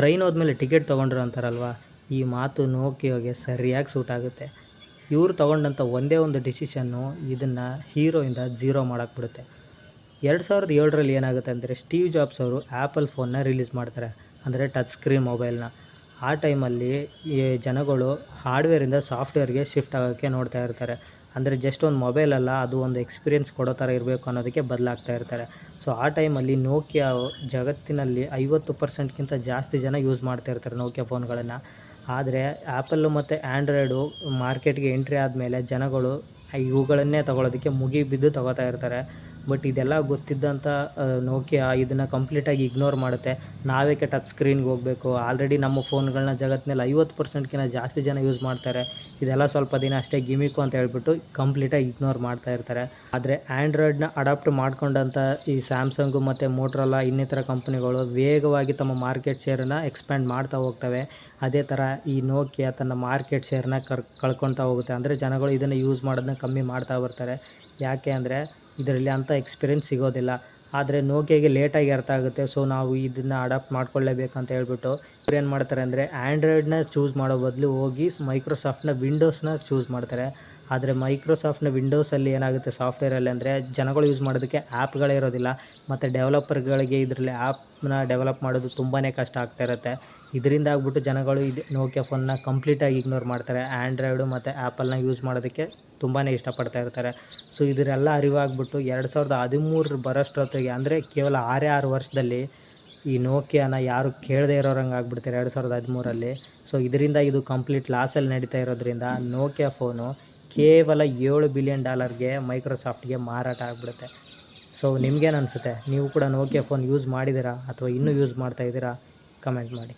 Train ಹೋದ್ಮೇಲೆ ticket ತೊಗೊಂಡ್ರು ಅಂತಾರಲ್ವ, ಈ ಮಾತು ನೋಕಿಯೋಗೆ ಸರಿಯಾಗಿ ಸೂಟ್ ಆಗುತ್ತೆ. ಇವರು ತೊಗೊಂಡಂಥ ಒಂದೇ ಒಂದು ಡಿಸಿಷನ್ನು ಇದನ್ನು ಹೀರೋಯಿಂದ ಝೀರೋ ಮಾಡೋಕ್ಬಿಡುತ್ತೆ. 2007ರಲ್ಲಿ ಏನಾಗುತ್ತೆ ಅಂದರೆ, ಸ್ಟೀವ್ ಜಾಬ್ಸ್ ಅವರು ಆ್ಯಪಲ್ ಫೋನ್ನ ರಿಲೀಸ್ ಮಾಡ್ತಾರೆ, ಅಂದರೆ ಟಚ್ ಸ್ಕ್ರೀನ್ ಮೊಬೈಲ್ನ. ಆ ಟೈಮಲ್ಲಿ ಈ ಜನಗಳು ಹಾರ್ಡ್ವೇರಿಂದ ಸಾಫ್ಟ್ವೇರ್ಗೆ ಶಿಫ್ಟ್ ಆಗೋಕ್ಕೆ ನೋಡ್ತಾ ಇರ್ತಾರೆ. ಅಂದರೆ ಜಸ್ಟ್ ಒಂದು ಮೊಬೈಲ್ ಅಲ್ಲ, ಅದು ಒಂದು ಎಕ್ಸ್ಪೀರಿಯೆನ್ಸ್ ಕೊಡೋ ಥರ ಇರಬೇಕು ಅನ್ನೋದಕ್ಕೆ ಬದಲಾಗ್ತಾ ಇರ್ತಾರೆ. ಸೊ ಆ ಟೈಮಲ್ಲಿ ನೋಕಿಯಾ ಜಗತ್ತಿನಲ್ಲಿ 50%ಗಿಂತ ಜಾಸ್ತಿ ಜನ ಯೂಸ್ ಮಾಡ್ತಾ ಇರ್ತಾರೆ ನೋಕಿಯಾ ಫೋನ್ಗಳನ್ನು. ಆದರೆ ಆ್ಯಪಲ್ಲು ಮತ್ತು ಆ್ಯಂಡ್ರಾಯ್ಡು ಮಾರ್ಕೆಟ್ಗೆ ಎಂಟ್ರಿ ಆದಮೇಲೆ ಜನಗಳು ಇವುಗಳನ್ನೇ ತೊಗೊಳೋದಕ್ಕೆ ಮುಗಿಬಿದ್ದು ತೊಗೋತಾ ಇರ್ತಾರೆ. ಬಟ್ ಇದೆಲ್ಲ ಗೊತ್ತಿದ್ದಂಥ ನೋಕಿಯಾ ಇದನ್ನು ಕಂಪ್ಲೀಟಾಗಿ ಇಗ್ನೋರ್ ಮಾಡುತ್ತೆ. ನಾವೇಕೆ ಟಚ್ ಸ್ಕ್ರೀನ್ಗೆ ಹೋಗಬೇಕು, ಆಲ್ರೆಡಿ ನಮ್ಮ ಫೋನ್ಗಳನ್ನ ಜಗತ್ತಿನಲ್ಲಿ 50%ಗಿಂತ ಜಾಸ್ತಿ ಜನ ಯೂಸ್ ಮಾಡ್ತಾರೆ, ಇದೆಲ್ಲ ಸ್ವಲ್ಪ ದಿನ ಅಷ್ಟೇ ಗಿಮಿಕು ಅಂತ ಹೇಳ್ಬಿಟ್ಟು ಕಂಪ್ಲೀಟಾಗಿ ಇಗ್ನೋರ್ ಮಾಡ್ತಾ ಇರ್ತಾರೆ. ಆದರೆ ಆ್ಯಂಡ್ರಾಯ್ಡ್ನ ಅಡಾಪ್ಟ್ ಮಾಡ್ಕೊಂಡಂಥ ಈ ಸ್ಯಾಮ್ಸಂಗು ಮತ್ತು ಮೋಟ್ರೋಲಾ ಇನ್ನಿತರ ಕಂಪ್ನಿಗಳು ವೇಗವಾಗಿ ತಮ್ಮ ಮಾರ್ಕೆಟ್ ಶೇರನ್ನು ಎಕ್ಸ್ಪ್ಯಾಂಡ್ ಮಾಡ್ತಾ ಹೋಗ್ತವೆ. ಅದೇ ಥರ ಈ ನೋಕಿಯಾ ತನ್ನ ಮಾರ್ಕೆಟ್ ಶೇರ್ನ ಕಳ್ಕೊಳ್ತಾ ಹೋಗುತ್ತೆ. ಅಂದರೆ ಜನಗಳು ಇದನ್ನು ಯೂಸ್ ಮಾಡೋದನ್ನ ಕಮ್ಮಿ ಮಾಡ್ತಾ ಬರ್ತಾರೆ. ಯಾಕೆ ಅಂದರೆ ಇದರಲ್ಲಿ ಅಂಥ ಎಕ್ಸ್ಪೀರಿಯೆನ್ಸ್ ಸಿಗೋದಿಲ್ಲ. ಆದರೆ ನೋಕಿಯಾಗೆ ಲೇಟಾಗಿ ಅರ್ಥ ಆಗುತ್ತೆ. ಸೊ ನಾವು ಇದನ್ನು ಅಡಾಪ್ಟ್ ಮಾಡ್ಕೊಳ್ಳೇಬೇಕಂತ ಹೇಳ್ಬಿಟ್ಟು ಇವ್ರು ಏನು ಮಾಡ್ತಾರೆ ಅಂದರೆ, ಆ್ಯಂಡ್ರಾಯ್ಡ್ನ ಚೂಸ್ ಮಾಡೋ ಬದಲು ಹೋಗಿ ಮೈಕ್ರೋಸಾಫ್ಟ್ನ ವಿಂಡೋಸ್ನ ಚೂಸ್ ಮಾಡ್ತಾರೆ. ಆದರೆ ಮೈಕ್ರೋಸಾಫ್ಟ್ನ ವಿಂಡೋಸಲ್ಲಿ ಏನಾಗುತ್ತೆ ಸಾಫ್ಟ್ವೇರಲ್ಲಿ ಅಂದರೆ, ಜನಗಳು ಯೂಸ್ ಮಾಡೋದಕ್ಕೆ ಆ್ಯಪ್ಗಳೇ ಇರೋದಿಲ್ಲ. ಮತ್ತು ಡೆವಲಪರ್ಗಳಿಗೆ ಇದರಲ್ಲಿ ಆ್ಯಪ್ನ ಡೆವಲಪ್ ಮಾಡೋದು ತುಂಬಾ ಕಷ್ಟ ಆಗ್ತಾ ಇರುತ್ತೆ. ಇದರಿಂದ ಆಗ್ಬಿಟ್ಟು ಜನಗಳು ಇದು ನೋಕಿಯಾ ಫೋನ್ನ ಕಂಪ್ಲೀಟಾಗಿ ಇಗ್ನೋರ್ ಮಾಡ್ತಾರೆ. ಆ್ಯಂಡ್ರಾಯ್ಡು ಮತ್ತು ಆ್ಯಪಲ್ನ ಯೂಸ್ ಮಾಡೋದಕ್ಕೆ ತುಂಬಾ ಇಷ್ಟಪಡ್ತಾ ಇರ್ತಾರೆ. ಸೊ ಇದರೆಲ್ಲ ಅರಿವಾಗ್ಬಿಟ್ಟು 2013 ಬರೋಷ್ಟೊತ್ತಿಗೆ, ಅಂದರೆ ಕೇವಲ 6 ವರ್ಷದಲ್ಲಿ ಈ ನೋಕಿಯಾನ ಯಾರು ಕೇಳದೇ ಇರೋರಂಗೆ ಆಗ್ಬಿಡ್ತಾರೆ 2013ರಲ್ಲಿ. ಸೊ ಇದರಿಂದ ಇದು ಕಂಪ್ಲೀಟ್ ಲಾಸಲ್ಲಿ ನಡೀತಾ ಇರೋದ್ರಿಂದ ನೋಕಿಯಾ ಫೋನು ಕೇವಲ $7 ಬಿಲಿಯನ್ ಮೈಕ್ರೋಸಾಫ್ಟ್ಗೆ ಮಾರಾಟ ಆಗಿಬಿಡುತ್ತೆ. ಸೊ ನಿಮಗೇನು ಅನಿಸುತ್ತೆ? ನೀವು ಕೂಡ ನೋಕಿಯಾ ಫೋನ್ ಯೂಸ್ ಮಾಡಿದ್ದೀರಾ ಅಥವಾ ಇನ್ನೂ ಯೂಸ್ ಮಾಡ್ತಾ ಇದ್ದೀರಾ? ಕಮೆಂಟ್ ಮಾಡಿ.